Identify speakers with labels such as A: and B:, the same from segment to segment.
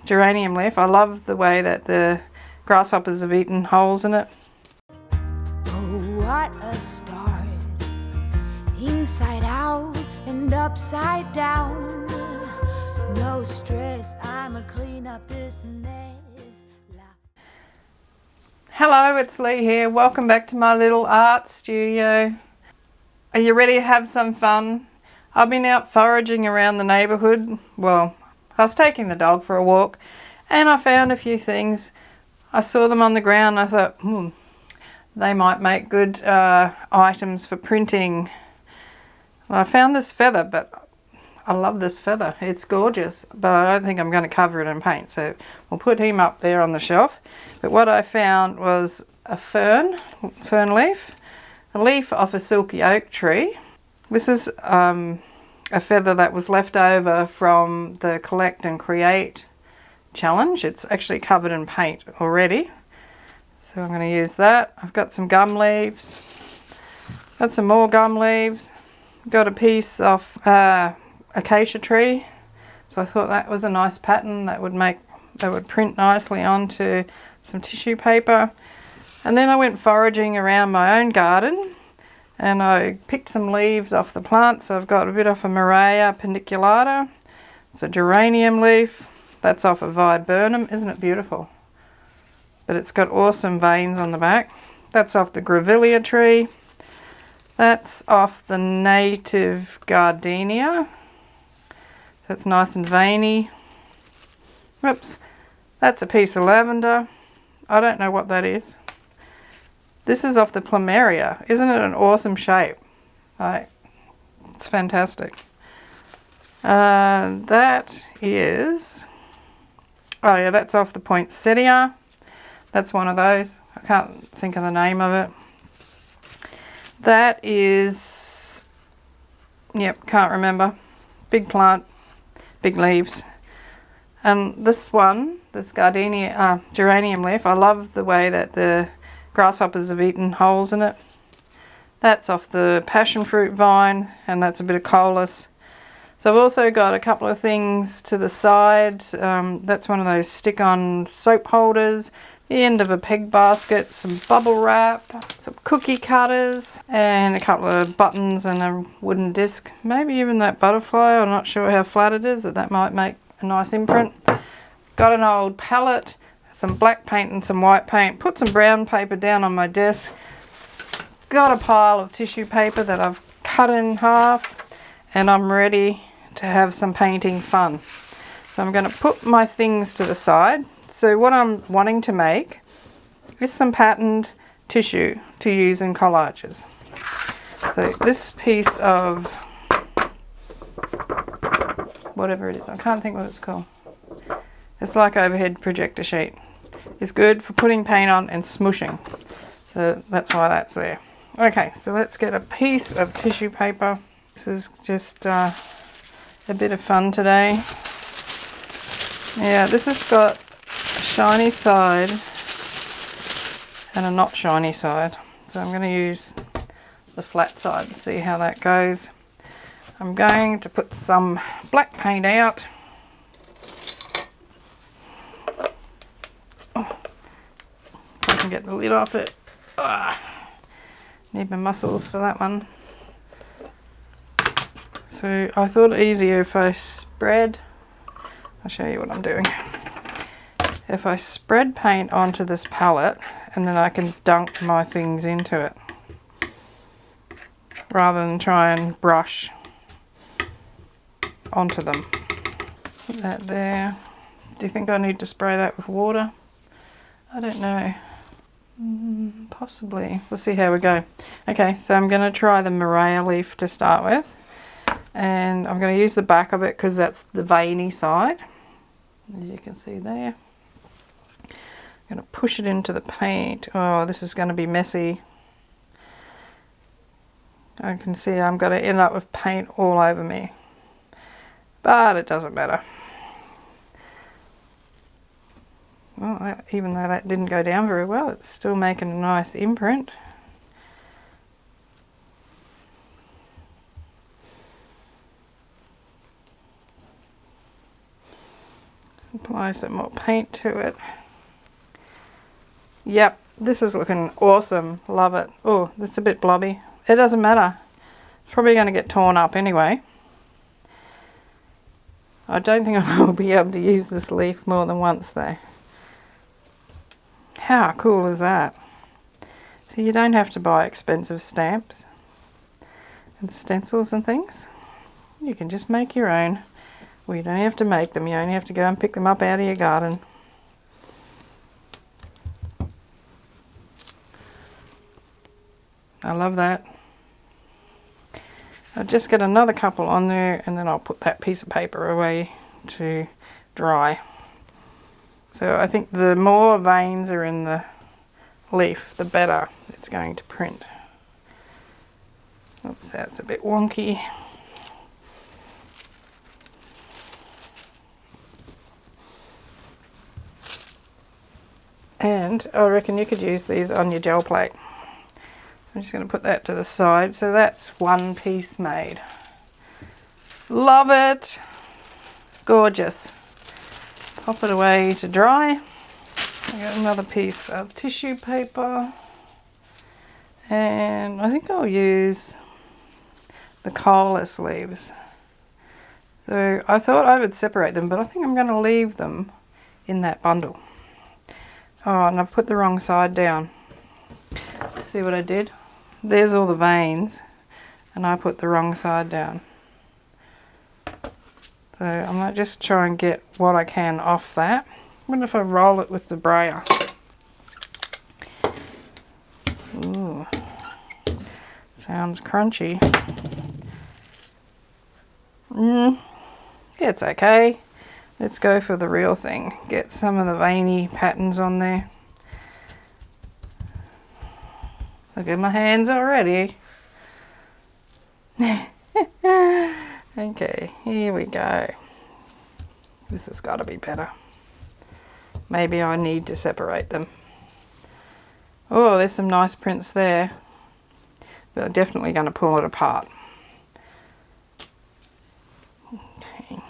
A: geranium leaf. I love the way that the grasshoppers have eaten holes in it.
B: Oh, what a start. Inside out and upside down. No stress, I'ma clean up this mess.
A: Hello, it's Lee here. Welcome back to my little art studio. Are you ready to have some fun? I've been out foraging around the neighbourhood. Well, I was taking the dog for a walk and I found a few things. I saw them on the ground and I thought, they might make good items for printing. Well, I found this feather, but I love this feather. It's gorgeous, but I don't think I'm going to cover it in paint, so we'll put him up there on the shelf. But what I found was a fern leaf, a leaf off a silky oak tree. This is a feather that was left over from the Collect and Create challenge. It's actually covered in paint already, so I'm going to use that. I've got some gum leaves, got some more gum leaves, got a piece of acacia tree, so I thought that was a nice pattern that would print nicely onto some tissue paper. And then I went foraging around my own garden and I picked some leaves off the plants. So I've got a bit off a Plumeria paniculata. It's a geranium leaf. That's off a viburnum. Isn't it beautiful? But it's got awesome veins on the back. That's off the grevillea tree. That's off the native gardenia. So it's nice and veiny. Whoops. That's a piece of lavender. I don't know what that is. This is off the Plumeria. Isn't it an awesome shape? It's fantastic. That is... Oh yeah, that's off the poinsettia. That's one of those. I can't think of the name of it. That is... Yep, can't remember. Big plant. Big leaves. And this one, this geranium leaf, I love the way that the grasshoppers have eaten holes in it. That's off the passion fruit vine, and that's a bit of colas. So I've also got a couple of things to the side. That's one of those stick-on soap holders, the end of a peg basket, some bubble wrap, some cookie cutters, and a couple of buttons and a wooden disc. Maybe even that butterfly. I'm not sure how flat it is, that might make a nice imprint. Got an old palette, some black paint and some white paint. Put some brown paper down on my desk. Got a pile of tissue paper that I've cut in half, and I'm ready to have some painting fun. So I'm going to put my things to the side. So what I'm wanting to make is some patterned tissue to use in collages. So this piece of whatever it is, I can't think what it's called. It's like overhead projector sheet. It's good for putting paint on and smooshing. So that's why that's there. Okay, so let's get a piece of tissue paper. This is just a bit of fun today. Yeah, this has got a shiny side and a not shiny side. So I'm going to use the flat side and see how that goes. I'm going to put some black paint out. If I can get the lid off it. Need my muscles for that one. So I thought it easier if I spread, I'll show you what I'm doing. If I spread paint onto this palette and then I can dunk my things into it rather than try and brush onto them. Put that there. Do you think I need to spray that with water? I don't know. Possibly. We'll see how we go. Okay, so I'm going to try the Plumeria leaf to start with. And I'm going to use the back of it because that's the veiny side, as you can see there. I'm going to push it into the paint. Oh, this is going to be messy. I can see I'm going to end up with paint all over me, but it doesn't matter. Well, even though that didn't go down very well, it's still making a nice imprint. apply some more paint to it. Yep, this is looking awesome. Love it. Oh, that's a bit blobby. It doesn't matter. It's probably going to get torn up anyway. I don't think I will be able to use this leaf more than once though. How cool is that? So you don't have to buy expensive stamps and stencils and things. You can just make your own. Well, you don't have to make them. You only have to go and pick them up out of your garden. I love that. I'll just get another couple on there and then I'll put that piece of paper away to dry. So I think the more veins are in the leaf, the better it's going to print. Oops, that's a bit wonky. And I reckon you could use these on your gel plate. I'm just going to put that to the side. So that's one piece made. Love it. Gorgeous. Pop it away to dry. I got another piece of tissue paper. And I think I'll use the colas leaves. So I thought I would separate them, but I think I'm going to leave them in that bundle. Oh, and I've put the wrong side down. See what I did? There's all the veins, and I put the wrong side down. So I might just try and get what I can off that. I wonder if I roll it with the brayer. Ooh, sounds crunchy. Yeah, it's okay. Let's go for the real thing. Get some of the veiny patterns on there. Look at my hands already. Okay, here we go. This has got to be better. Maybe I need to separate them. Oh, there's some nice prints there. But I'm definitely going to pull it apart. Okay.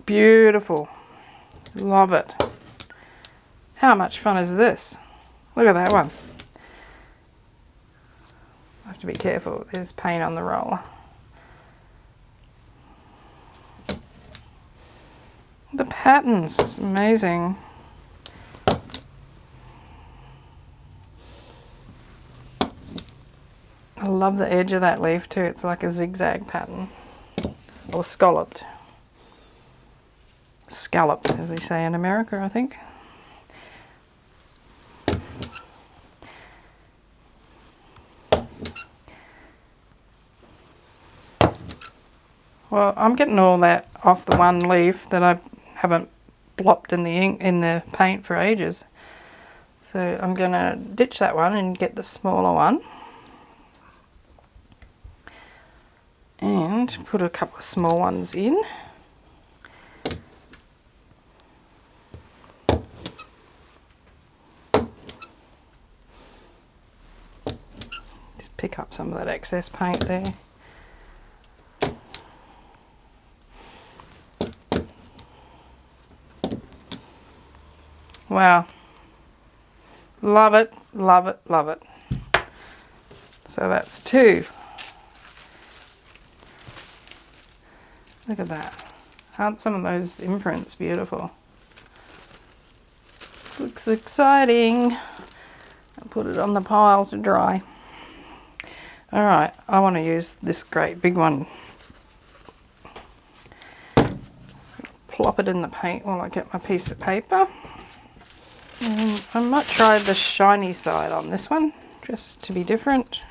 A: Beautiful. Love it. How much fun is this? Look at that one. I have to be careful. There's paint on the roller. The patterns, it's amazing. I love the edge of that leaf too. It's like a zigzag pattern. Or scalloped. Scalloped, as they say in America, I think. Well, I'm getting all that off the one leaf that I haven't blopped in the ink in the paint for ages. So I'm going to ditch that one and get the smaller one. And put a couple of small ones in. Just pick up some of that excess paint there. Wow. Love it, love it, love it. So that's two. Look at that. Aren't some of those imprints beautiful? Looks exciting. I'll put it on the pile to dry. Alright, I want to use this great big one. Plop it in the paint while I get my piece of paper. And I might try the shiny side on this one, just to be different.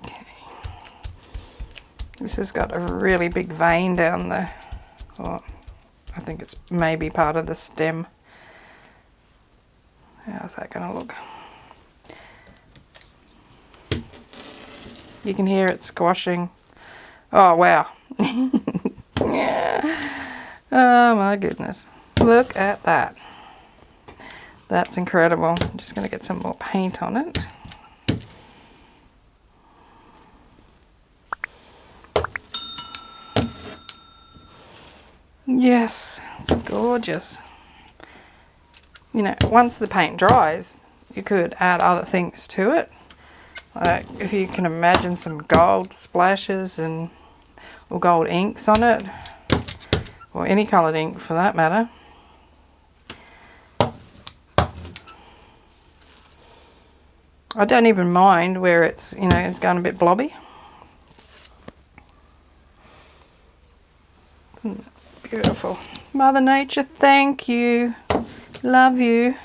A: Okay. This has got a really big vein down there. Oh, I think it's maybe part of the stem. How's that going to look? You can hear it squashing. Oh, wow. Oh my goodness. Look at that. That's incredible. I'm just going to get some more paint on it. Yes, it's gorgeous. You know, once the paint dries, you could add other things to it. Like if you can imagine some gold splashes or gold inks on it, or any coloured ink for that matter. I don't even mind where it's, you know, it's going a bit blobby. It's beautiful. Mother Nature, thank you. Love you.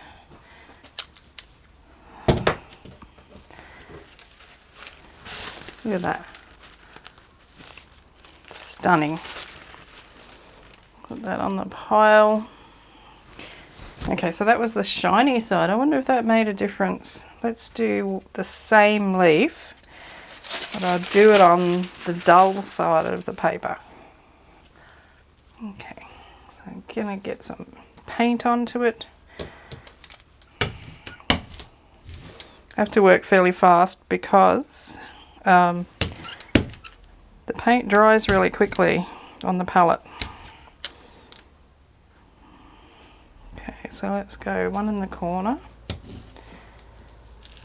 A: Look at that. Stunning. Put that on the pile. Okay, so that was the shiny side. I wonder if that made a difference. Let's do the same leaf, but I'll do it on the dull side of the paper. Okay, so I'm gonna get some paint onto it. I have to work fairly fast because the paint dries really quickly on the palette. Okay, so let's go one in the corner.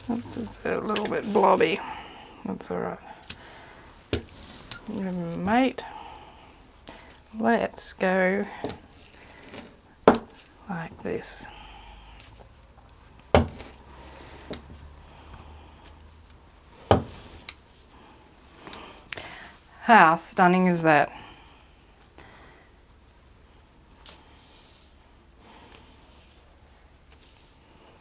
A: Oops, it's a little bit blobby. That's alright. Mate, let's go like this. How stunning is that?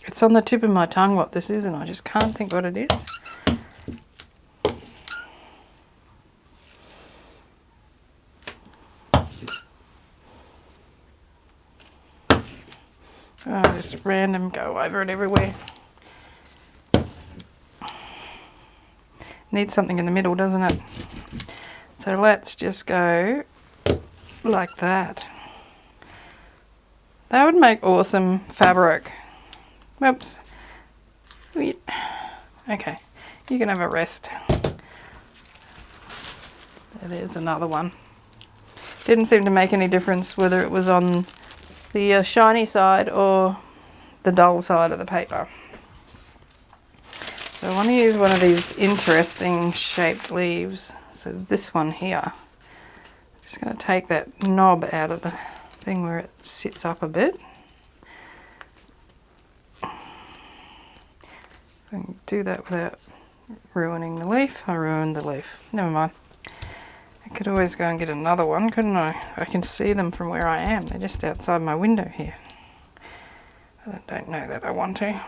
A: It's on the tip of my tongue what this is, and I just can't think what it is. Oh, just random go over it everywhere. Needs something in the middle, doesn't it? So let's just go like that. That would make awesome fabric. Whoops. Okay, you can have a rest. There's another one. Didn't seem to make any difference whether it was on the shiny side or the dull side of the paper. So I want to use one of these interesting shaped leaves. So this one here. Just going to take that knob out of the thing where it sits up a bit. I can do that without ruining the leaf. I ruined the leaf. Never mind. I could always go and get another one, couldn't I? I can see them from where I am. They're just outside my window here. I don't know that I want to.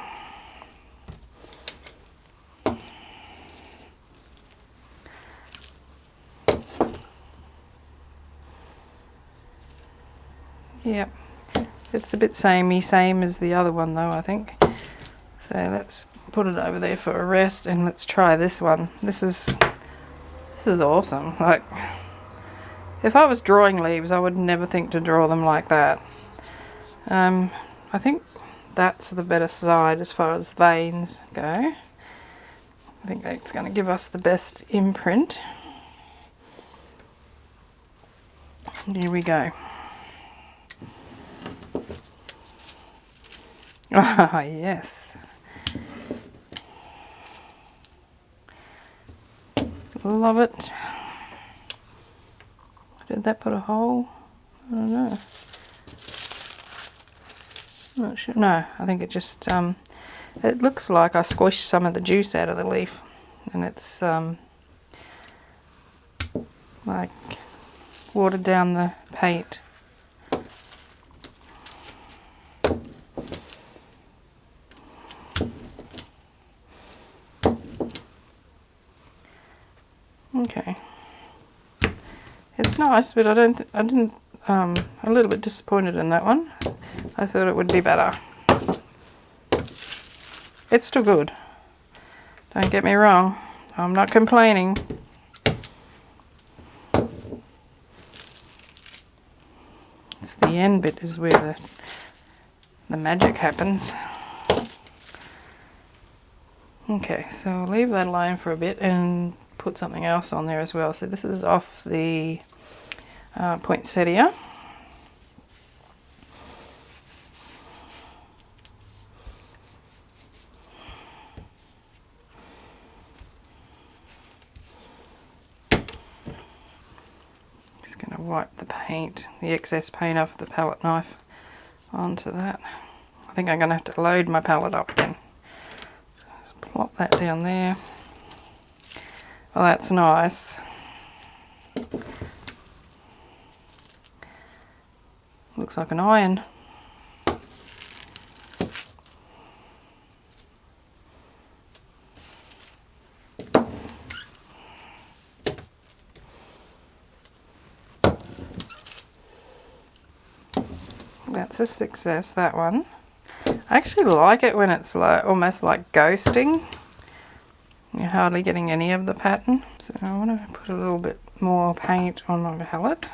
A: Yep, it's a bit same as the other one though, I think. So let's put it over there for a rest, and let's try this one. This is awesome. Like, if I was drawing leaves, I would never think to draw them like that. I think that's the better side as far as veins go. I think that's going to give us the best imprint. Here we go. Ah, yes. Love it. Did that put a hole? I don't know. I'm not sure. No, I think it just, it looks like I squished some of the juice out of the leaf, and it's like watered down the paint. Okay, it's nice, but I'm a little bit disappointed in that one. I thought it would be better. It's still good. Don't get me wrong. I'm not complaining. It's the end bit is where the magic happens. Okay, so I'll leave that alone for a bit and put something else on there as well. So this is off the poinsettia. going to wipe the paint, the excess paint off the palette knife onto that. I think I'm going to have to load my palette up again. So just plop that down there. Well, that's nice. Looks like an iron. That's a success, that one. I actually like it when it's like almost like ghosting. You're hardly getting any of the pattern. So I want to put a little bit more paint on my palette.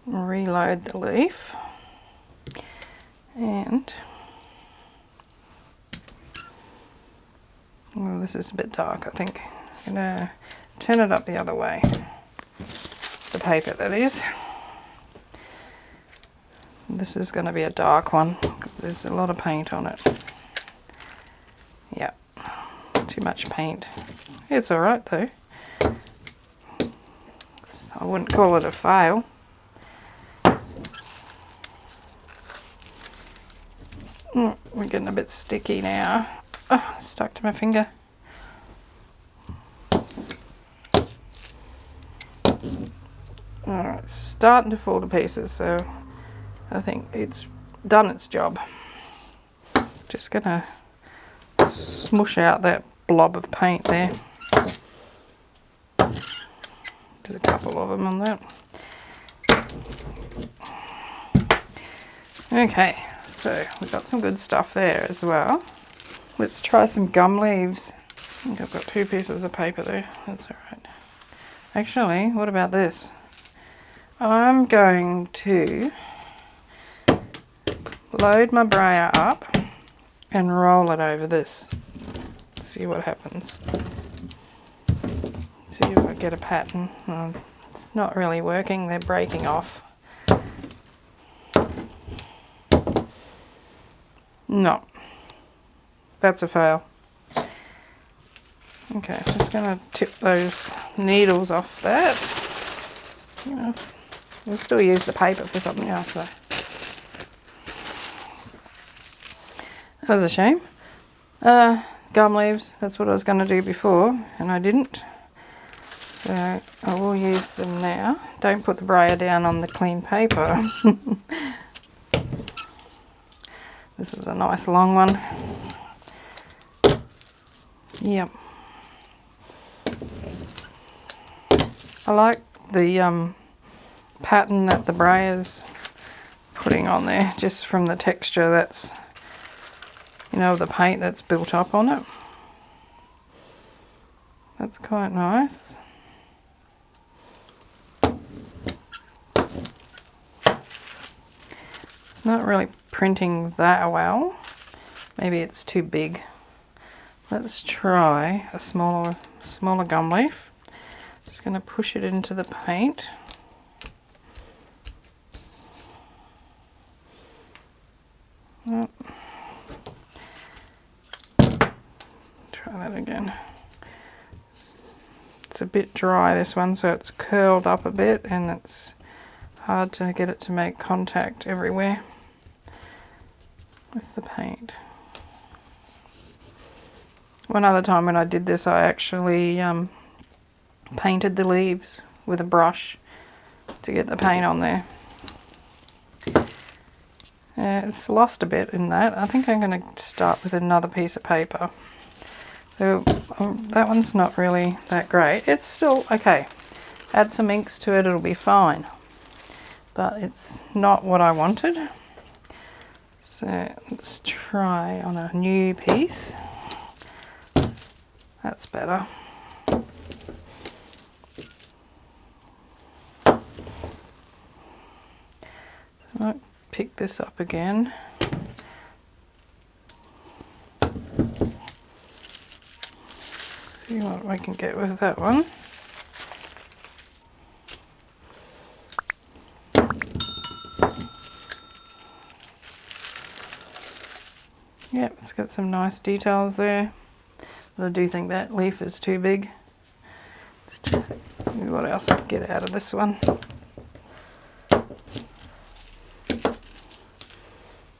A: Reload the leaf. And oh, this is a bit dark, I think. I'm going to turn it up the other way. The paper, that is. This is going to be a dark one because there's a lot of paint on it. Yeah, too much paint. It's alright though. I wouldn't call it a fail. We're getting a bit sticky now. Oh, stuck to my finger. Alright, it's starting to fall to pieces, so I think it's done its job. Just gonna smush out that blob of paint there. There's a couple of them on that. Okay, so we've got some good stuff there as well. Let's try some gum leaves. I think I've got 2 pieces of paper there. That's alright. Actually, what about this? I'm going to load my brayer up and roll it over this. See what happens. See if I get a pattern. Oh, it's not really working, they're breaking off. No, that's a fail. Okay, just going to tip those needles off that. You know, we'll still use the paper for something else though. That was a shame. Gum leaves, that's what I was going to do before, and I didn't. So I will use them now. Don't put the brayer down on the clean paper. This is a nice long one. Yep. I like the pattern that the brayer's putting on there, just from the texture that's, you know, the paint that's built up on it. That's quite nice. It's not really printing that well. Maybe it's too big. Let's try a smaller gum leaf. Just going to push it into the paint. Oh. Try that again. It's a bit dry, this one, so it's curled up a bit and it's hard to get it to make contact everywhere with the paint. One other time when I did this, I actually painted the leaves with a brush to get the paint on there. It's lost a bit in that. I think I'm going to start with another piece of paper. So that one's not really that great. It's still okay. Add some inks to it, it'll be fine. But it's not what I wanted. So let's try on a new piece. That's better. So I might pick this up again. See what I can get with that one. Yep, it's got some nice details there. But I do think that leaf is too big. Let's see what else I can get out of this one.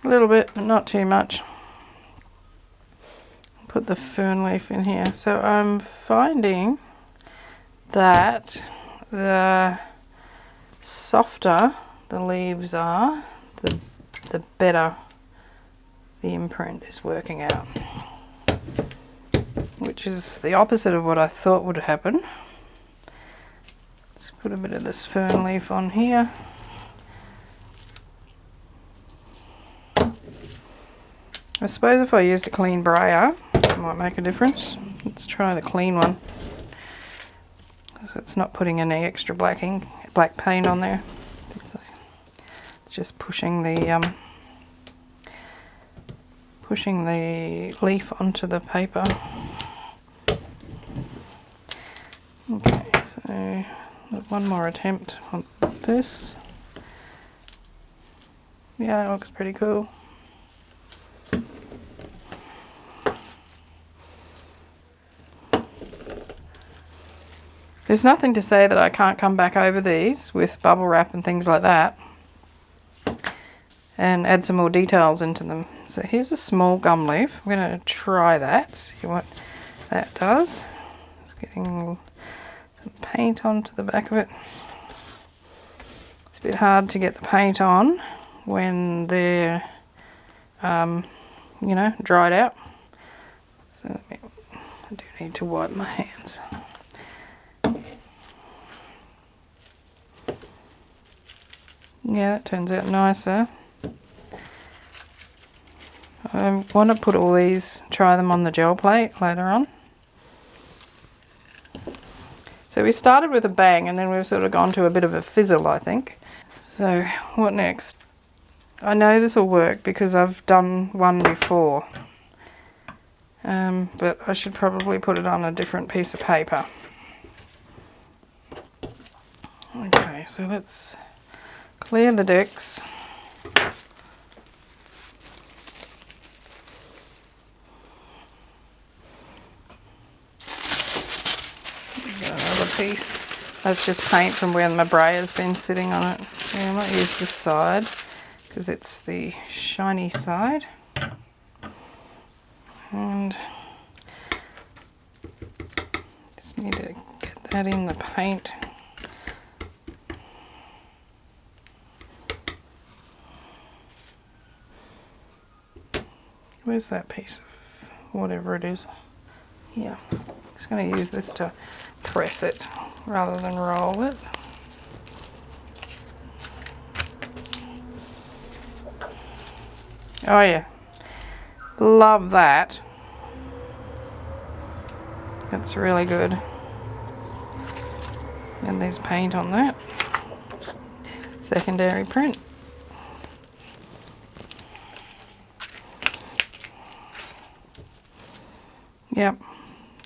A: A little bit, but not too much. Put the fern leaf in here. So I'm finding that the softer the leaves are, the better the imprint is working out. Which is the opposite of what I thought would happen. Let's put a bit of this fern leaf on here. I suppose if I used a clean brayer, it might make a difference. Let's try the clean one. So it's not putting any extra black paint on there. It's just pushing the leaf onto the paper. Okay, so one more attempt on this. Yeah, that looks pretty cool. There's nothing to say that I can't come back over these with bubble wrap and things like that and add some more details into them. So here's a small gum leaf. I'm going to try that, see what that does. It's getting some paint onto the back of it. It's a bit hard to get the paint on when they're, you know, dried out. So I do need to wipe my hands. Yeah, that turns out nicer. I want to put all these, try them on the gel plate later on. So we started with a bang and then we've sort of gone to a bit of a fizzle, I think. So what next? I know this will work because I've done one before. But I should probably put it on a different piece of paper. Okay, so let's clear the decks. Got another piece. That's just paint from where my brayer's been sitting on it. Yeah, I might use this side because it's the shiny side. And just need to get that in the paint. Where's that piece of whatever it is? Yeah, just going to use this to press it rather than roll it. Oh yeah, love that. That's really good. And there's paint on that. Secondary print. Yep,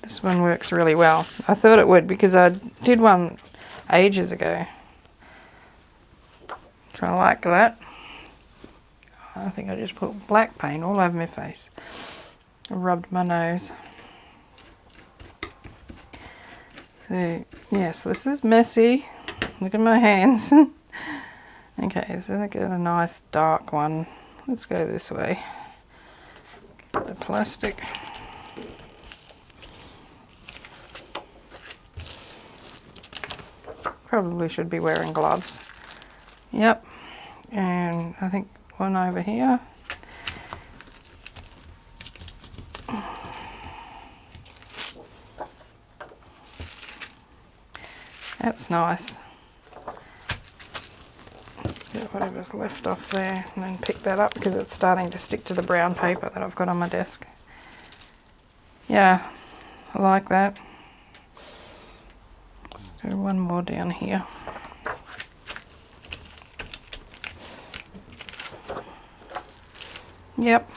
A: this one works really well. I thought it would because I did one ages ago. So I like that. I think I just put black paint all over my face. I rubbed my nose. So, yes, this is messy. Look at my hands. Okay, so I get a nice dark one. Let's go this way. Get the plastic. Probably should be wearing gloves. Yep, and I think one over here. That's nice. Get whatever's left off there and then pick that up because it's starting to stick to the brown paper that I've got on my desk. Yeah, I like that. Let's do one more down here. Yep,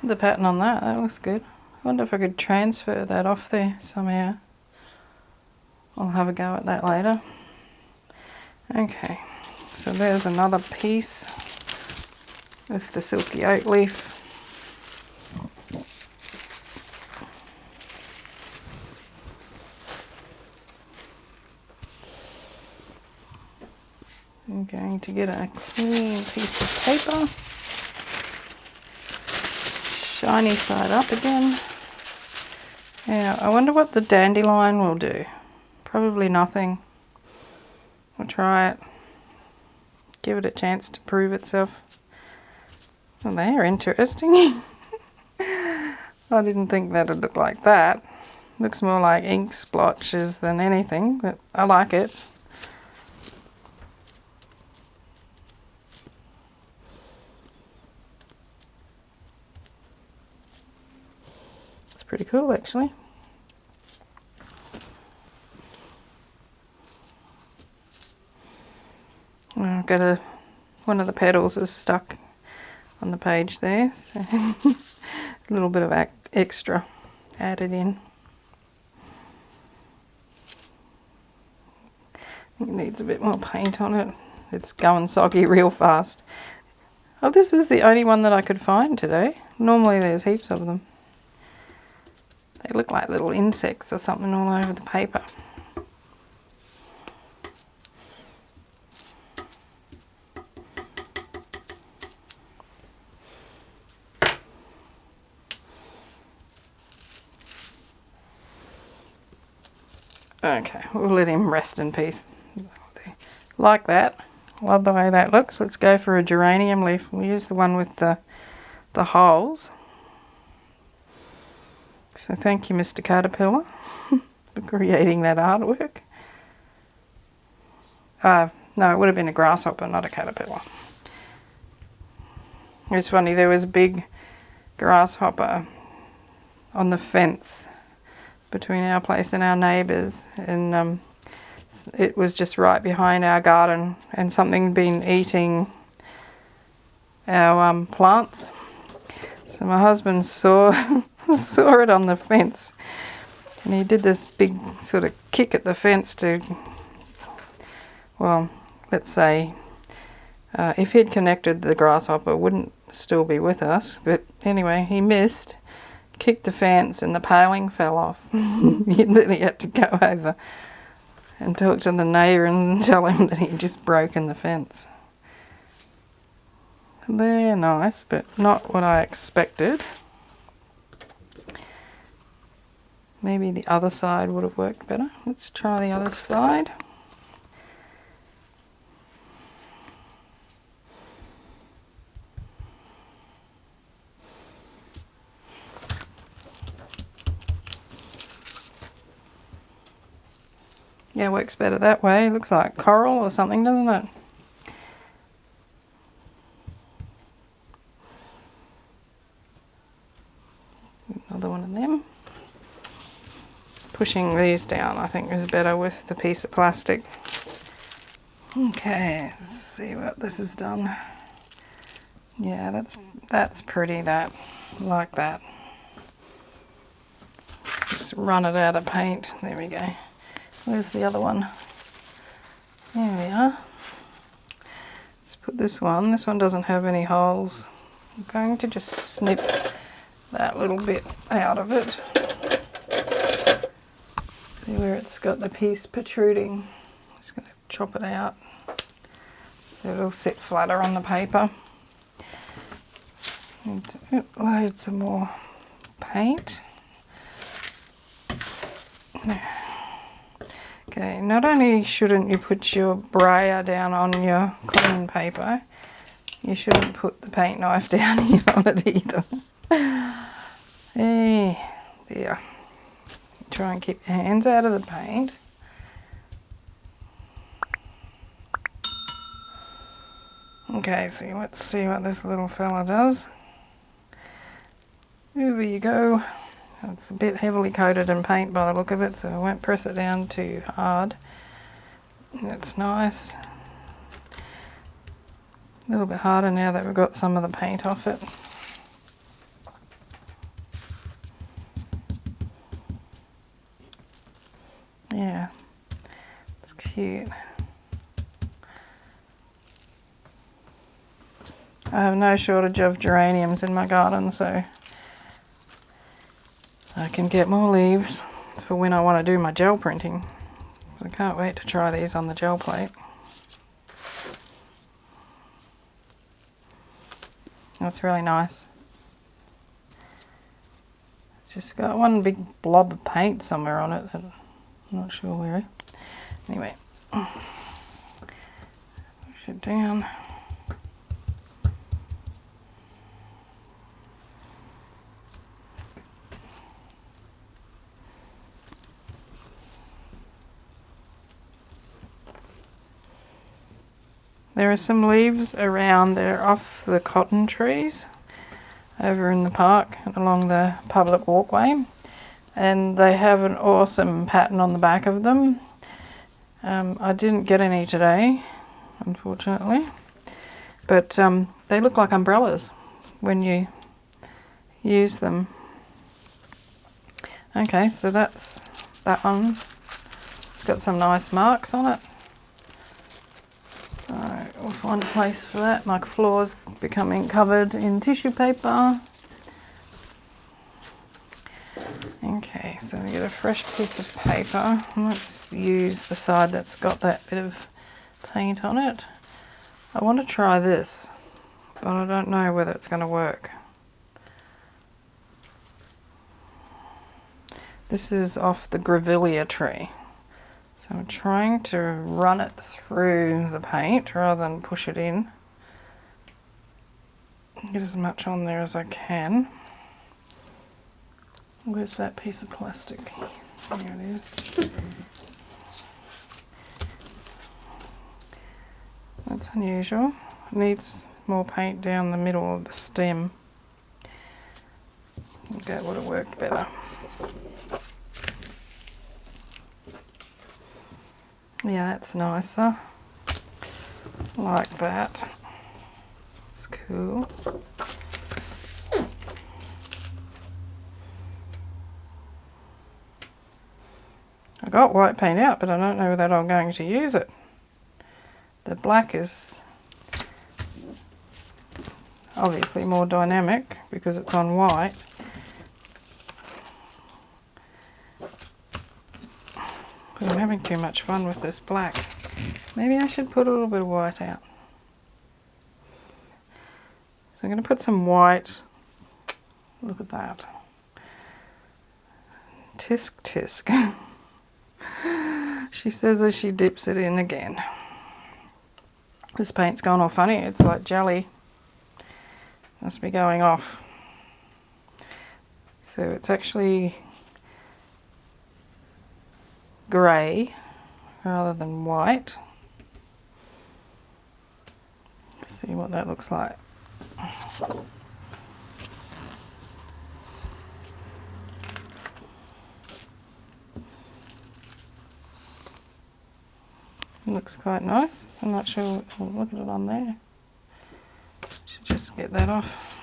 A: the pattern on that looks good. I wonder if I could transfer that off there somehow. I'll have a go at that later. Okay, so there's another piece of the silky oak leaf. going to get a clean piece of paper. Shiny side up again. Now, I wonder what the dandelion will do. Probably nothing. We'll try it. Give it a chance to prove itself. Well, they're interesting. I didn't think that would look like that. Looks more like ink splotches than anything, but I like it. It's pretty cool, actually. I've got one of the petals is stuck on the page there, so a little bit of extra added in. It needs a bit more paint on it. It's going soggy real fast. Oh, this was the only one that I could find today. Normally there's heaps of them. They look like little insects or something all over the paper. Okay, we'll let him rest in peace. Like that. Love the way that looks. Let's go for a geranium leaf. We'll use the one with the holes. So thank you, Mr. Caterpillar, for creating that artwork. No, it would have been a grasshopper, not a caterpillar. It's funny, there was a big grasshopper on the fence between our place and our neighbours, and it was just right behind our garden, and something had been eating our plants. So my husband saw it on the fence, and he did this big sort of kick at the fence to, well, let's say if he'd connected, the grasshopper wouldn't still be with us, but anyway, he missed, kicked the fence, and the paling fell off. Then he had to go over and talk to the neighbour and tell him that he'd just broken the fence. They're nice, but not what I expected. Maybe the other side would have worked better. Let's try the other side. Yeah, works better that way. Looks like coral or something, doesn't it? Another one of them. Pushing these down, I think, is better with the piece of plastic. Okay, let's see what this has done. Yeah, that's pretty. That, like that. Just run it out of paint. There we go. Where's the other one? There we are. Let's put this one. This one doesn't have any holes. I'm going to just snip that little bit out of it. See where it's got the piece protruding. I'm just going to chop it out so it'll sit flatter on the paper. Need to load some more paint. Okay, not only shouldn't you put your brayer down on your clean paper, you shouldn't put the paint knife down here on it either. Hey, dear. Try and keep your hands out of the paint. Okay, so let's see what this little fella does. Over you go. It's a bit heavily coated in paint by the look of it, so I won't press it down too hard. That's nice. A little bit harder now that we've got some of the paint off it. Yeah, it's cute. I have no shortage of geraniums in my garden, so I can get more leaves for when I want to do my gel printing. So I can't wait to try these on the gel plate. That's really nice. It's just got one big blob of paint somewhere on it that I'm not sure where. Anyway, push it down. There are some leaves around there off the cotton trees over in the park along the public walkway, and they have an awesome pattern on the back of them. I didn't get any today, unfortunately, but they look like umbrellas when you use them. Okay, so that's that one. It's got some nice marks on it. So we'll find a place for that. My floor's becoming covered in tissue paper. Okay, so we get a fresh piece of paper. Let's use the side that's got that bit of paint on it. I want to try this, but I don't know whether it's going to work. This is off the grevillea tree. So I'm trying to run it through the paint rather than push it in. Get as much on there as I can. Where's that piece of plastic? There it is. That's unusual. It needs more paint down the middle of the stem. I think that would have worked better. Yeah, that's nicer. Like that. It's cool. I got white paint out, but I don't know that I'm going to use it. The black is obviously more dynamic because it's on white. But I'm having too much fun with this black. Maybe I should put a little bit of white out. So I'm going to put some white. Look at that. Tisk tisk. She says as she dips it in again. This paint's gone all funny. It's like jelly. Must be going off. So it's actually grey rather than white. Let's see what that looks like. It looks quite nice. I'm not sure. Oh, look at it on there. Should just get that off.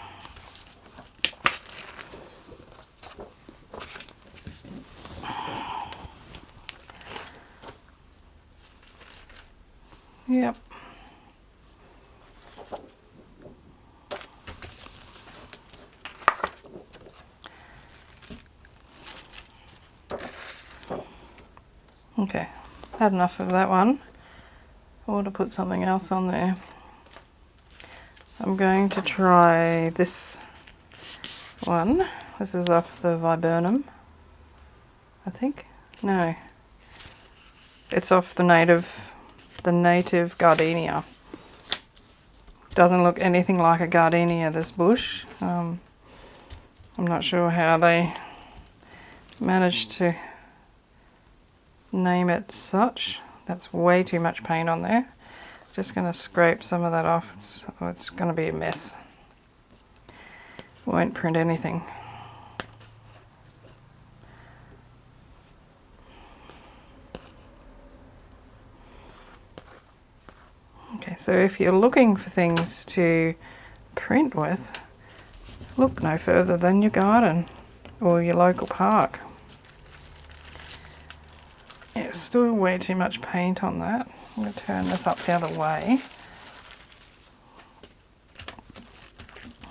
A: Yep. Okay, had enough of that one. I want to put something else on there. I'm going to try this one. This is off the viburnum, I think. No, it's off the native gardenia. Doesn't look anything like a gardenia, this bush. I'm not sure how they managed to name it such. That's way too much paint on there. Just going to scrape some of that off. It's going to be a mess. Won't print anything. Okay, so if you're looking for things to print with, look no further than your garden or your local park. Yeah, still way too much paint on that. I'm going to turn this up the other way.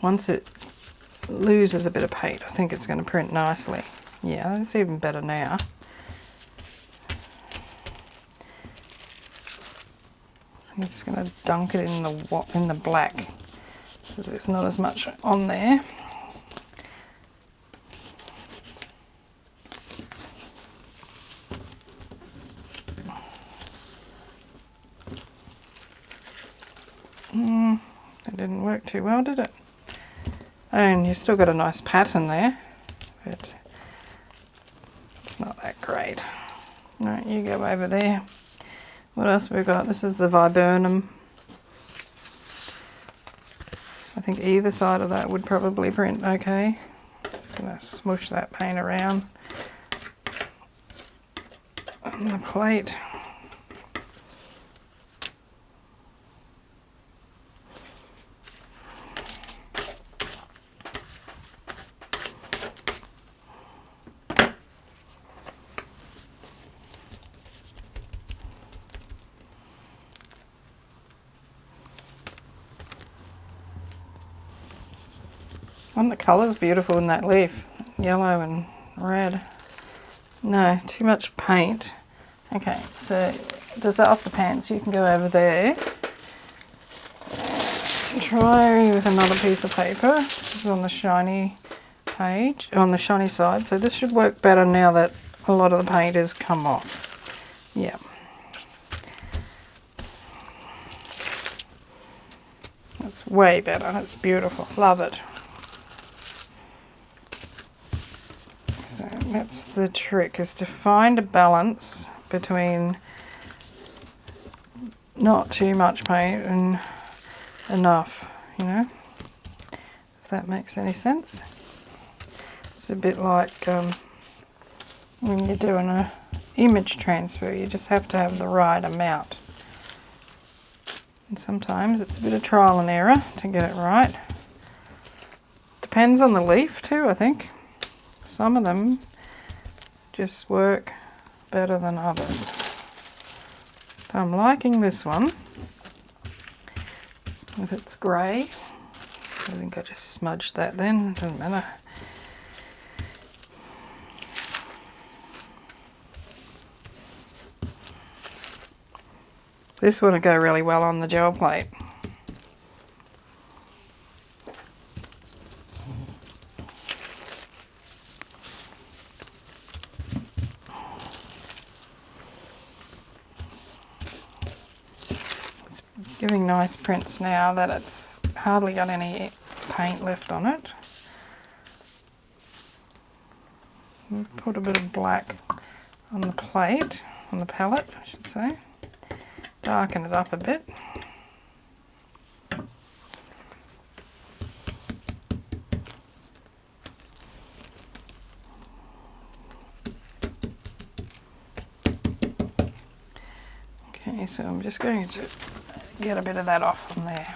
A: Once it loses a bit of paint, I think it's going to print nicely. Yeah, that's even better now. I'm just going to dunk it in the black so there's not as much on there. That didn't work too well, did it? And you've still got a nice pattern there, but it's not that great. No, you go over there. What else have we got? This is the viburnum. I think either side of that would probably print okay. Just gonna smoosh that paint around on the plate. And the colour's beautiful in that leaf, yellow and red. No, too much paint. Okay, so disaster pants, you can go over there. Try with another piece of paper. This is on the shiny page, on the shiny side. So this should work better now that a lot of the paint has come off. Yeah. That's way better. It's beautiful. Love it. So that's the trick, is to find a balance between not too much paint and enough, you know, if that makes any sense. It's a bit like when you're doing an image transfer, you just have to have the right amount. And sometimes it's a bit of trial and error to get it right. Depends on the leaf too, I think. Some of them just work better than others. So I'm liking this one. If it's grey, I think I just smudged that then, doesn't matter. This one will go really well on the gel plate. It's giving nice prints now that it's hardly got any paint left on it. Put a bit of black on the plate, on the palette, I should say. Darken it up a bit. Okay, so I'm just going to get a bit of that off from there.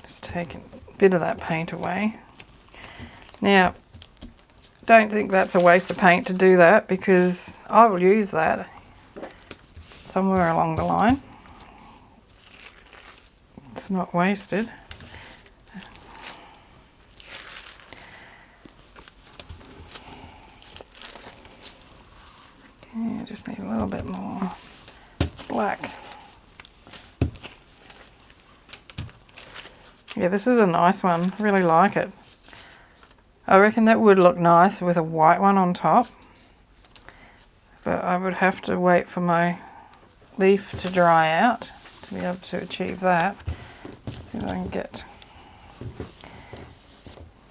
A: Just take a bit of that paint away. Now, don't think that's a waste of paint to do that, because I will use that somewhere along the line. It's not wasted. Okay, I just need a little bit more black. Yeah, this is a nice one. Really like it. I reckon that would look nice with a white one on top, but I would have to wait for my leaf to dry out to be able to achieve that. Let's see if I can get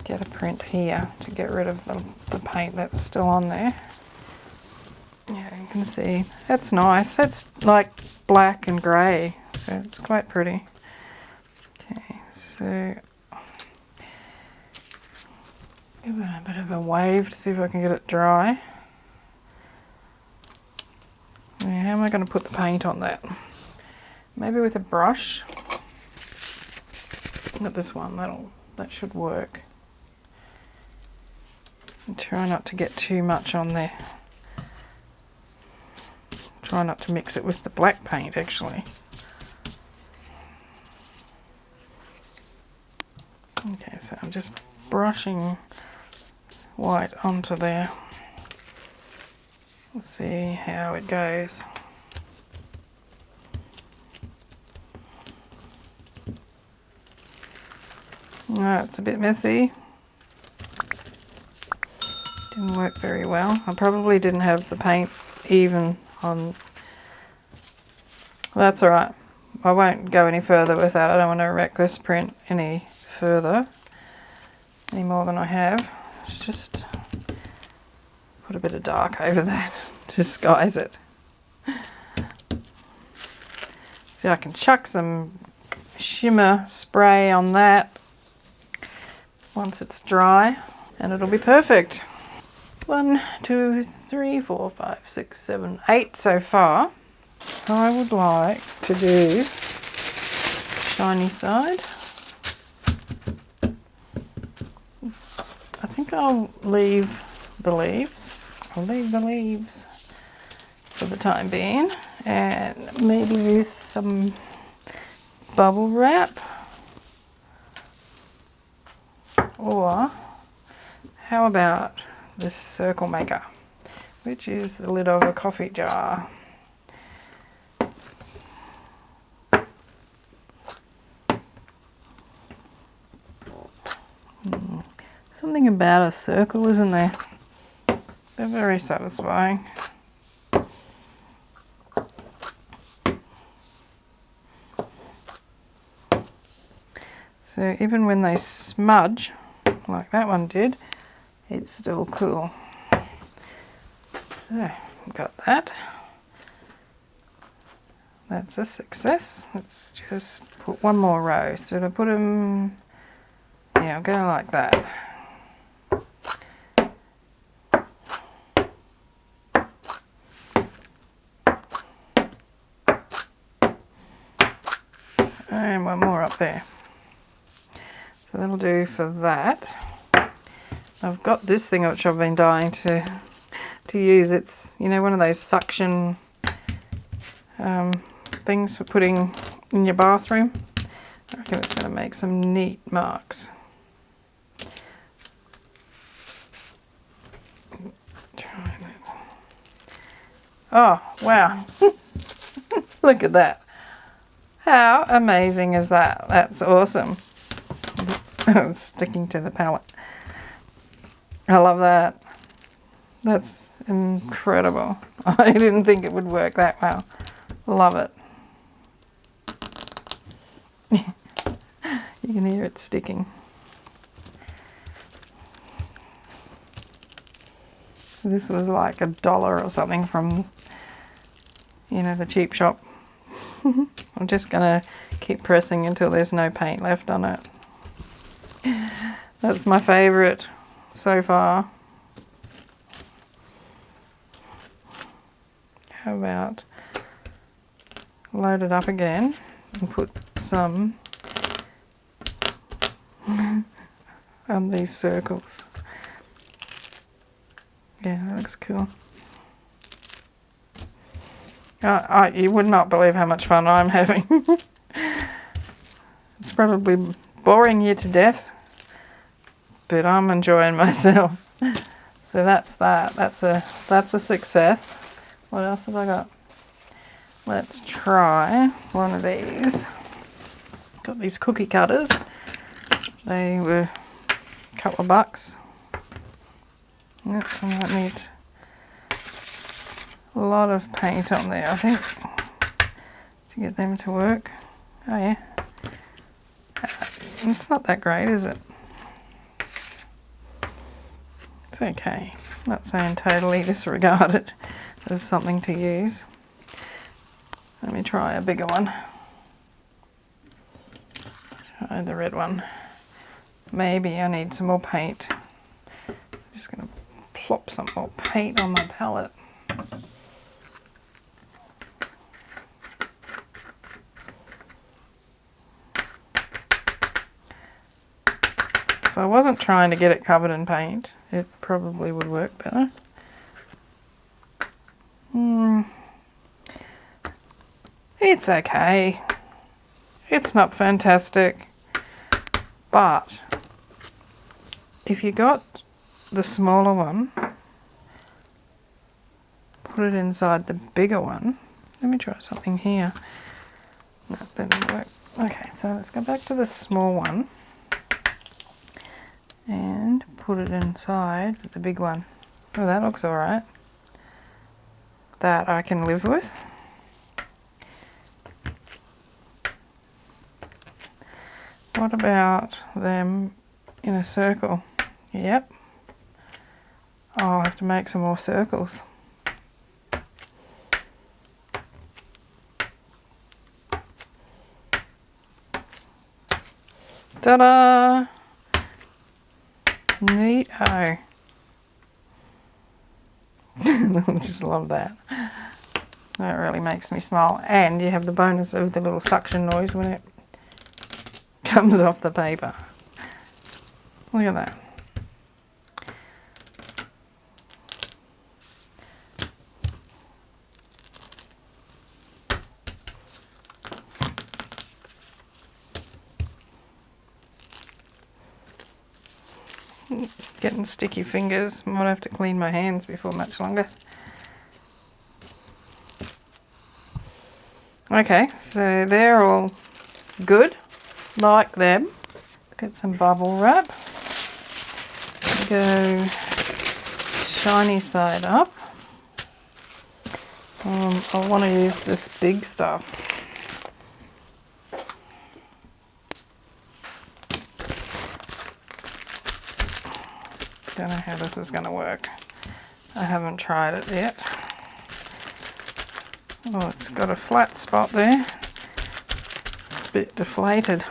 A: a print here to get rid of the paint that's still on there. Yeah, you can see that's nice. That's like black and grey, so it's quite pretty. Okay, so give it a bit of a wave to see if I can get it dry. Now, how am I going to put the paint on that? Maybe with a brush. Not this one, that should work. And try not to get too much on there. Try not to mix it with the black paint actually. Okay, so I'm just brushing white onto there. Let's see how it goes. No, it's a bit messy. Didn't work very well. I probably didn't have the paint even on. That's alright. I won't go any further with that. I don't want to wreck this print any further, any more than I have. Just put a bit of dark over that to disguise it. See, I can chuck some shimmer spray on that once it's dry and it'll be perfect. 1, 2, 3, 4, 5, 6, 7, 8 so far. I would like to do shiny side. I think I'll leave the leaves. I'll leave the leaves for the time being and maybe use some bubble wrap. Or how about this circle maker, which is the lid of a coffee jar. Something about a circle, isn't there? They're very satisfying. So even when they smudge, like that one did, it's still cool. So, got that. That's a success. Let's just put one more row. So to put them, yeah, I'll go like that. And one more up there. So that'll do for that. I've got this thing which I've been dying to use. It's, you know, one of those suction things for putting in your bathroom. I reckon it's going to make some neat marks. Try that. Oh, wow. Look at that. How amazing is that? That's awesome. It's sticking to the palette. I love that. That's incredible. I didn't think it would work that well. Love it. You can hear it sticking. This was like $1 or something from, you know, the cheap shop. I'm just gonna keep pressing until there's no paint left on it. That's my favourite so far. How about load it up again and put some on these circles. Yeah, that looks cool. You would not believe how much fun I'm having. It's probably boring you to death, but I'm enjoying myself. So that's that. That's a success. What else have I got? Let's try one of these. Got these cookie cutters. They were a couple of bucks. Yep, I might need a lot of paint on there, I think, to get them to work. Oh yeah. It's not that great, is it? It's okay. I'm not saying totally disregard it. There's something to use. Let me try a bigger one. Try the red one. Maybe I need some more paint. I'm just going to plop some more paint on my palette. If I wasn't trying to get it covered in paint, it probably would work better. It's okay. It's not fantastic. But if you got the smaller one, put it inside the bigger one. Let me try something here. No, that didn't work. Okay, so let's go back to the small one. put it inside the big one. Oh, that looks alright. That I can live with. What about them in a circle? Yep. Oh, I'll have to make some more circles. Ta-da! Neat-o. I just love that. That really makes me smile. And you have the bonus of the little suction noise when it comes off the paper. Look at that. Getting sticky fingers. Might have to clean my hands before much longer. Okay, so they're all good. Like them. Get some bubble wrap. Go shiny side up. I want to use this big stuff. Don't know how this is going to work. I haven't tried it yet. Oh, it's got a flat spot there. A bit deflated.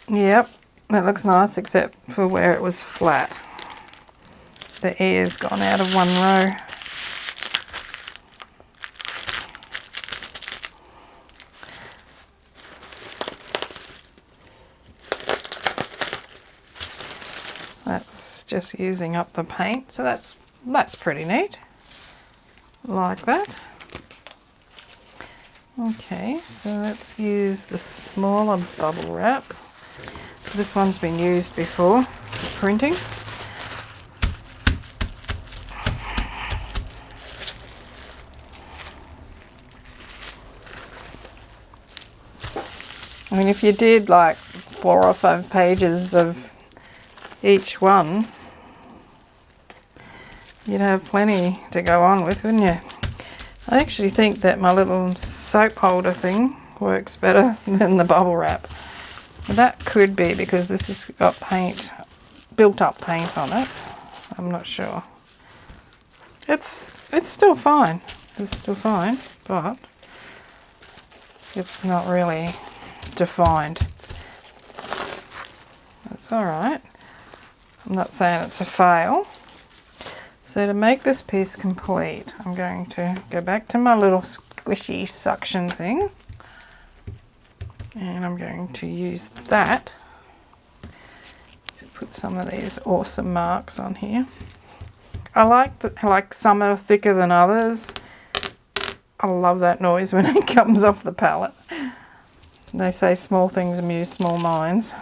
A: Yep, that looks nice except for where it was flat. The air's gone out of one row. That's just using up the paint, so that's pretty neat. Like that. Okay, so let's use the smaller bubble wrap. This one's been used before for printing. I mean, if you did like 4 or 5 pages of each one, you'd have plenty to go on with, wouldn't you? I actually think that my little soap holder thing works better than the bubble wrap. But that could be because this has got paint, built up paint on it. I'm not sure. It's still fine. It's still fine, but it's not really defined. That's alright. I'm not saying it's a fail. So to make this piece complete, I'm going to go back to my little squishy suction thing. And I'm going to use that to put some of these awesome marks on here. I like some are thicker than others. I love that noise when it comes off the palette. They say small things amuse small minds.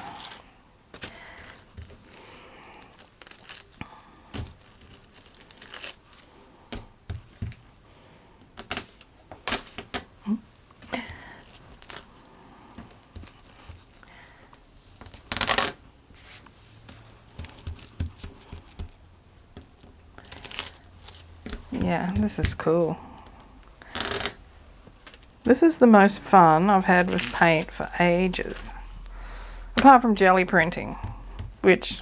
A: Yeah, this is cool. This is the most fun I've had with paint for ages. Apart from jelly printing, which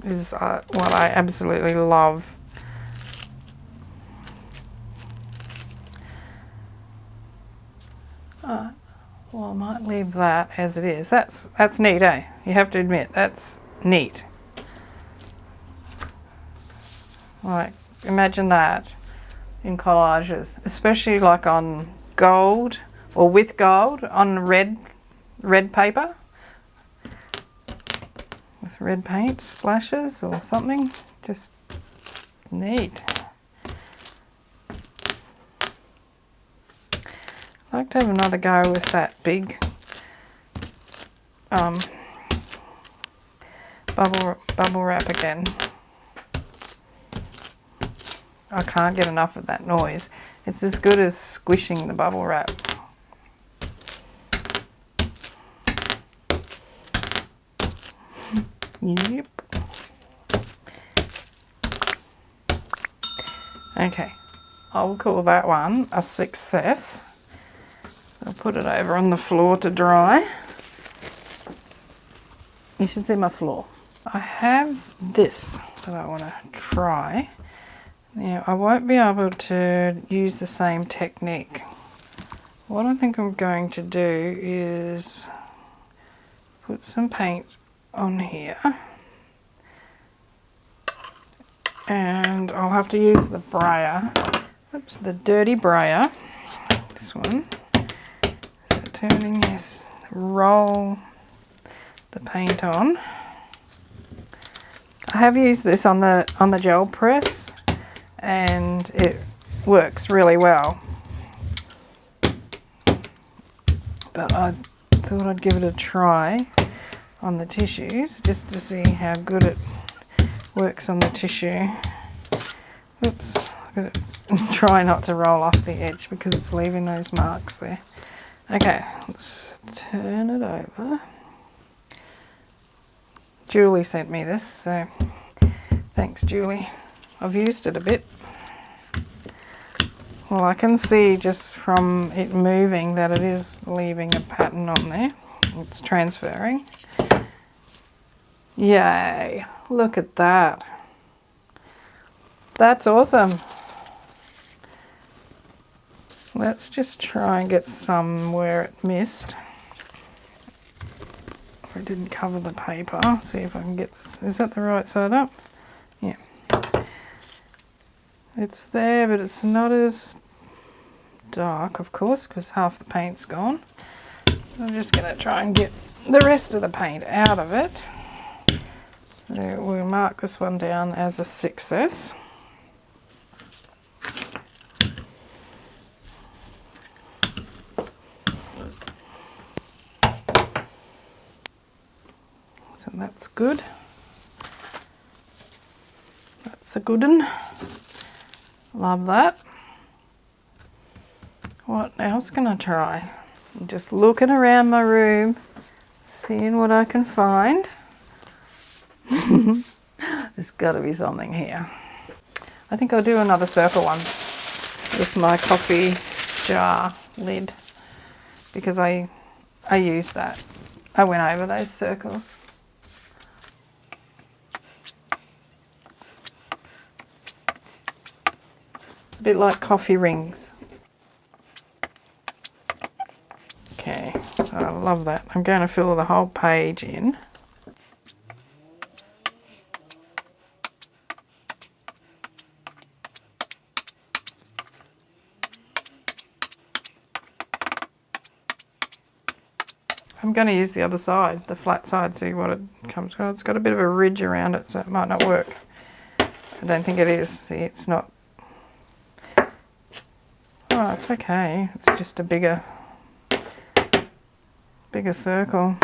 A: is what I absolutely love. Well, I might leave that as it is. That's neat, eh? You have to admit, that's neat. Like, imagine that in collages, especially like on gold or with gold on red paper with red paint splashes or something. Just neat. I'd like to have another go with that big bubble wrap again. I can't get enough of that noise. It's as good as squishing the bubble wrap. Yep. Okay, I'll call that one a success. I'll put it over on the floor to dry. You should see my floor. I have this that I want to try. Now, I won't be able to use the same technique. What I think I'm going to do is put some paint on here. And I'll have to use the brayer. Oops, the dirty brayer. This one. So turning this, roll the paint on. I have used this on the gel press and it works really well. But I thought I'd give it a try on the tissues just to see how good it works on the tissue. Oops, I'm going to try not to roll off the edge because it's leaving those marks there. Okay, let's turn it over. Julie sent me this, so thanks Julie. I've used it a bit. Well, I can see just from it moving that it is leaving a pattern on there. It's transferring. Yay, look at that. That's awesome. Let's just try and get some where it missed. I didn't cover the paper. See if I can get this. Is that the right side up? Yeah. It's there, but it's not as dark, of course, because half the paint's gone. I'm just going to try and get the rest of the paint out of it. So we'll mark this one down as a success. So that's good. That's a good one. Love that. What else can I try? I'm just looking around my room, seeing what I can find. There's got to be something here. I think I'll do another circle one with my coffee jar lid because I used that. I went over those circles. It's a bit like coffee rings. Okay, I love that. I'm going to fill the whole page in. I'm going to use the other side, the flat side, see what it comes with. It's got a bit of a ridge around it, so it might not work. I don't think it is. See, it's not. Oh, it's okay. It's just a bigger circle.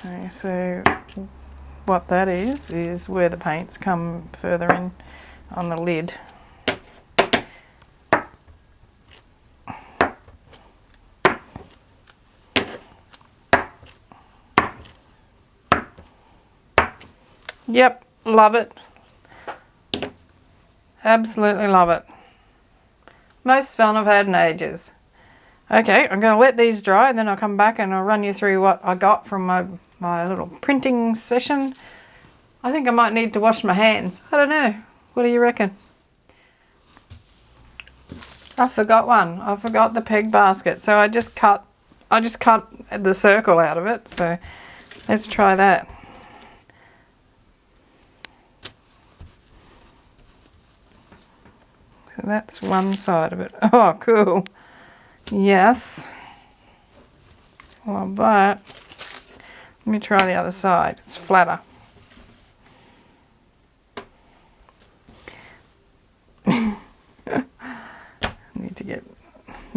A: Okay, so what that is where the paints come further in on the lid. Yep, love it. Absolutely love it. Most fun I've had in ages. Okay, I'm going to let these dry and then I'll come back and I'll run you through what I got from my little printing session. I think I might need to wash my hands. I don't know. What do you reckon? I forgot one. I forgot the peg basket. So I just cut the circle out of it. So let's try that. So that's one side of it. Oh, cool. Yes. Love that. Let me try the other side. It's flatter. Need to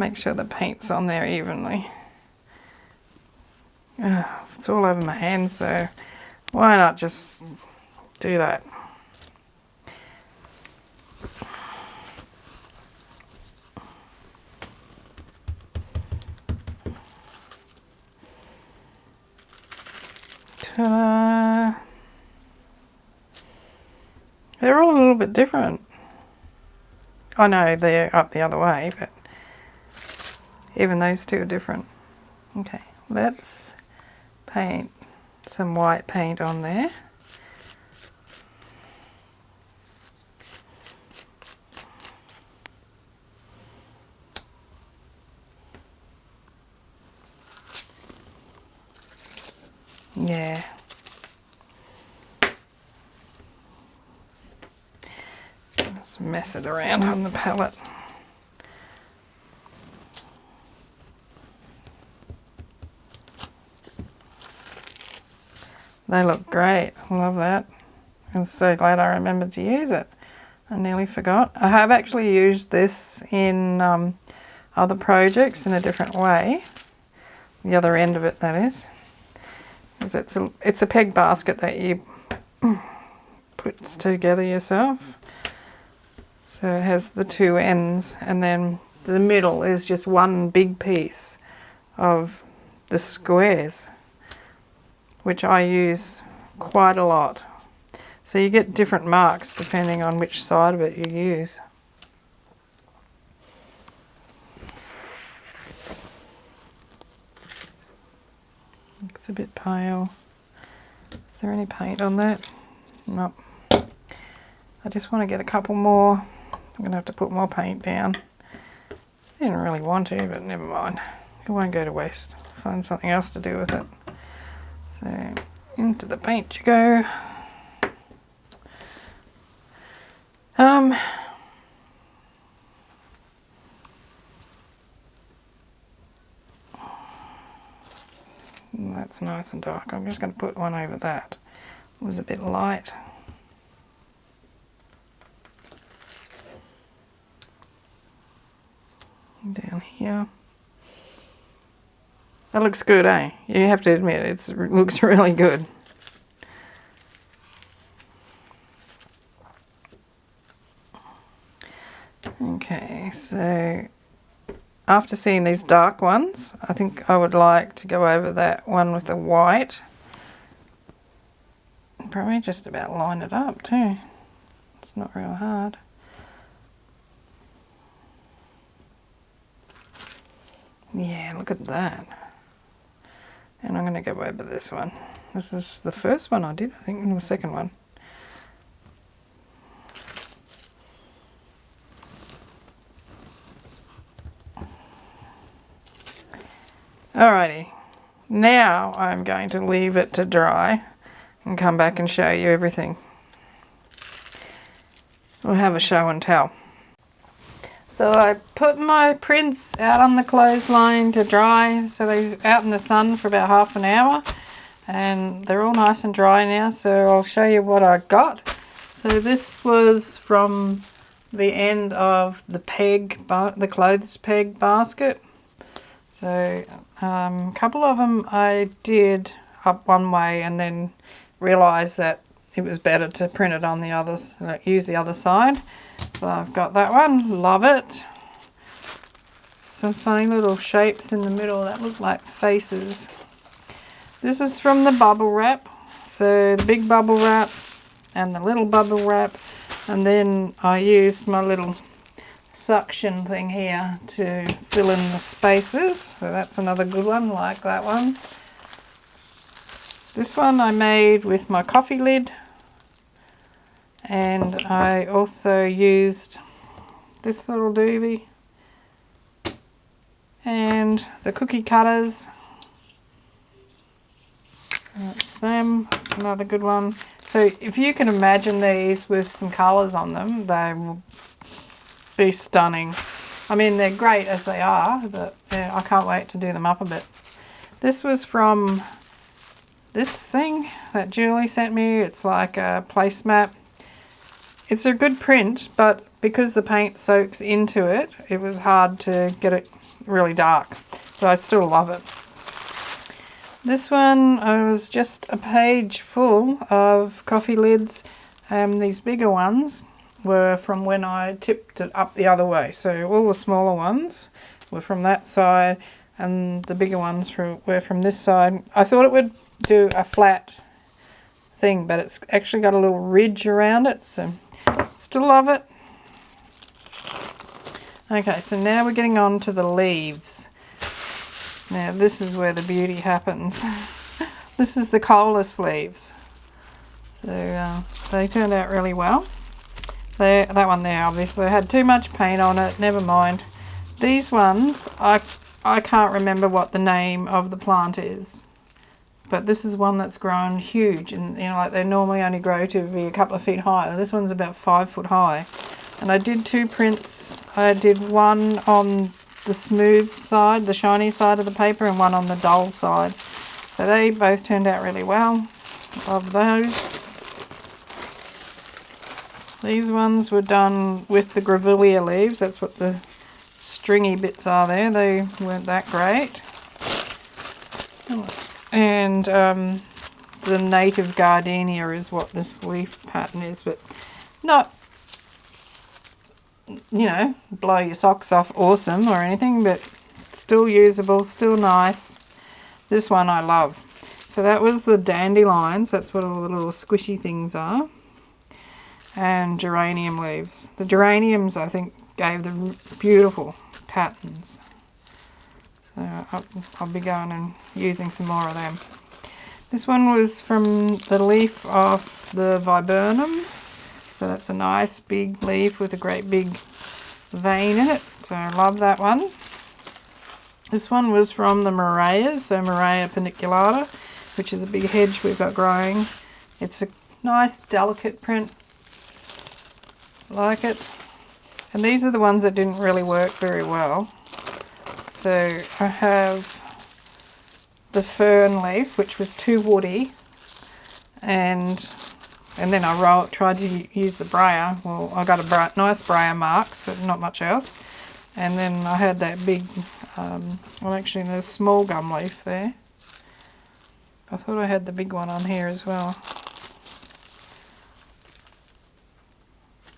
A: make sure the paint's on there evenly. It's all over my hand, so why not just do that? Ta-da! They're all a little bit different. I know they're up the other way, but even those two are different. Okay, let's paint some white paint on there. Yeah. Let's mess it around on the palette. They look great. I love that. I'm so glad I remembered to use it. I nearly forgot. I have actually used this in other projects in a different way. The other end of it, that is. Because it's a peg basket that you put together yourself. So it has the two ends, and then the middle is just one big piece of the squares, which I use quite a lot. So you get different marks depending on which side of it you use. It's a bit pale. Is there any paint on that? Nope. I just want to get a couple more. I'm going to have to put more paint down. Didn't really want to, but never mind. It won't go to waste. Find something else to do with it. So into the paint you go. That's nice and dark. I'm just going to put one over that. It was a bit light. Down here. That looks good, eh? You have to admit, it looks really good. Okay, so after seeing these dark ones, I think I would like to go over that one with the white. Probably just about line it up too. It's not real hard. Yeah, look at that. And I'm going to go over this one. This was the first one I did, I think, and the second one. Alrighty, now I'm going to leave it to dry and come back and show you everything. We'll have a show and tell. So I put my prints out on the clothesline to dry, so they're out in the sun for about half an hour, and they're all nice and dry now, so I'll show you what I got. So this was from the end of the the clothes peg basket. So a couple of them I did up one way and then realised that it was better to print it on the others, use the other side. So I've got that one, love it. Some funny little shapes in the middle that look like faces. This is from the bubble wrap. So the big bubble wrap and the little bubble wrap. And then I used my little suction thing here to fill in the spaces. So that's another good one, like that one. This one I made with my coffee lid. And I also used this little doobie and the cookie cutters. That's them. That's another good one. So if you can imagine these with some colours on them, they will be stunning. I mean, they're great as they are, but yeah, I can't wait to do them up a bit. This was from this thing that Julie sent me. It's like a placemat. It's a good print, but because the paint soaks into it, it was hard to get it really dark, but I still love it. This one was just a page full of coffee lids. These bigger ones were from when I tipped it up the other way. So all the smaller ones were from that side and the bigger ones were from this side. I thought it would do a flat thing, but it's actually got a little ridge around it, so still love it. Okay, so now we're getting on to the leaves. Now this is where the beauty happens. This is the colas leaves. So they turned out really well. That one there obviously had too much paint on it, never mind. These ones, I can't remember what the name of the plant is. But this is one that's grown huge, and you know, like they normally only grow to be a couple of feet high. This one's about 5 foot high. And I did 2 prints. I did one on the smooth side, the shiny side of the paper, and one on the dull side. So they both turned out really well. Love those. These ones were done with the grevillea leaves. That's what the stringy bits are there. They weren't that great. And the native gardenia is what this leaf pattern is, but not, you know, blow your socks off awesome or anything, but still usable, still nice. This one I love. So that was the dandelions. That's what all the little squishy things are. And geranium leaves. The geraniums, I think, gave the beautiful patterns. So I'll be going and using some more of them. This one was from the leaf of the viburnum. So that's a nice big leaf with a great big vein in it. So I love that one. This one was from the Moreas, so Morea paniculata, which is a big hedge we've got growing. It's a nice delicate print. Like it. And these are the ones that didn't really work very well. So I have the fern leaf, which was too woody, and then I tried to use the brayer. Well, I got a nice brayer marks, but not much else. And then I had that big, well actually there's a small gum leaf there. I thought I had the big one on here as well.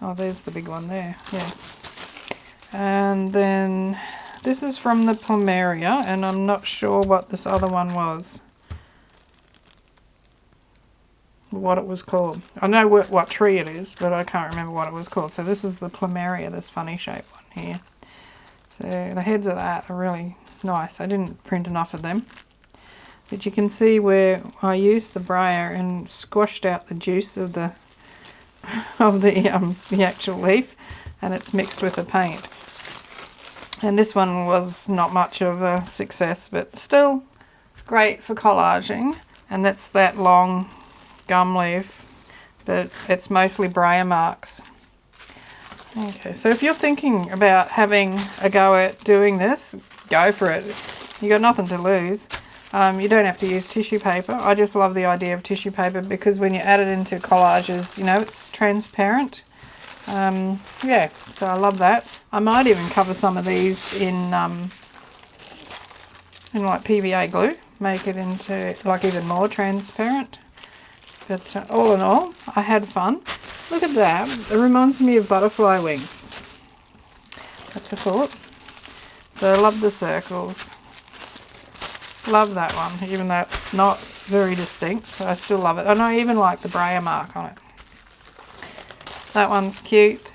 A: Oh, there's the big one there, yeah. And then this is from the Plumeria, and I'm not sure what this other one was. What it was called. I know what tree it is, but I can't remember what it was called. So this is the Plumeria, this funny shaped one here. So the heads of that are really nice. I didn't print enough of them. But you can see where I used the brayer and squashed out the juice of the actual leaf, and it's mixed with the paint. And this one was not much of a success, but still great for collaging. And that's that long gum leaf, but it's mostly brayer marks. Okay, so if you're thinking about having a go at doing this, go for it. You got nothing to lose. You don't have to use tissue paper. I just love the idea of tissue paper because when you add it into collages, you know, it's transparent. Yeah, so I love that. I might even cover some of these in like PVA glue, make it into like even more transparent. But all in all, I had fun. Look at that. It reminds me of butterfly wings. That's a thought. So I love the circles. Love that one, even though it's not very distinct. I still love it. And I even like the brayer mark on it. That one's cute.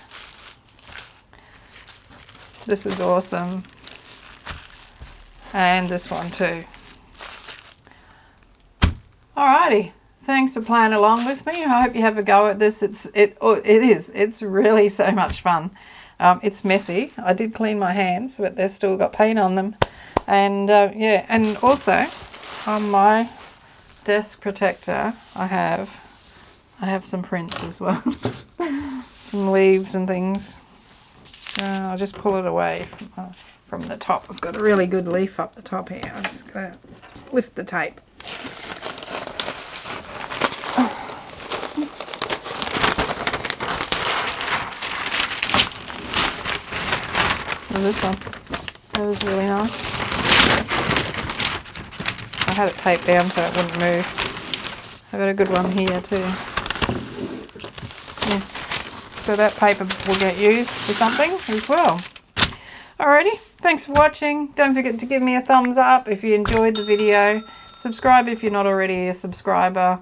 A: This is awesome. And this one too. Alrighty. Thanks for playing along with me. I hope you have a go at this. It's really so much fun. It's messy. I did clean my hands, but they've still got paint on them. And yeah, and also on my desk protector, I have some prints as well. Some leaves and things. I'll just pull it away from the top. I've got a really good leaf up the top here. I'm just going to lift the tape. this one. That was really nice. I had it taped down so it wouldn't move. I got a good one here too. Yeah. So that paper will get used for something as well. Alrighty, thanks for watching. Don't forget to give me a thumbs up if you enjoyed the video. Subscribe if you're not already a subscriber.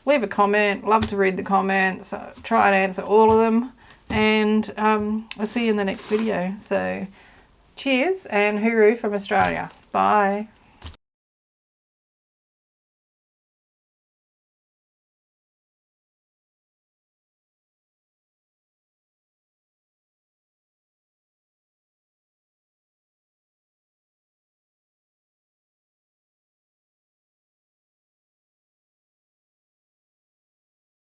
A: Leave a comment. Love to read the comments. Try and answer all of them. And I'll see you in the next video. So cheers and hooroo from Australia. Bye.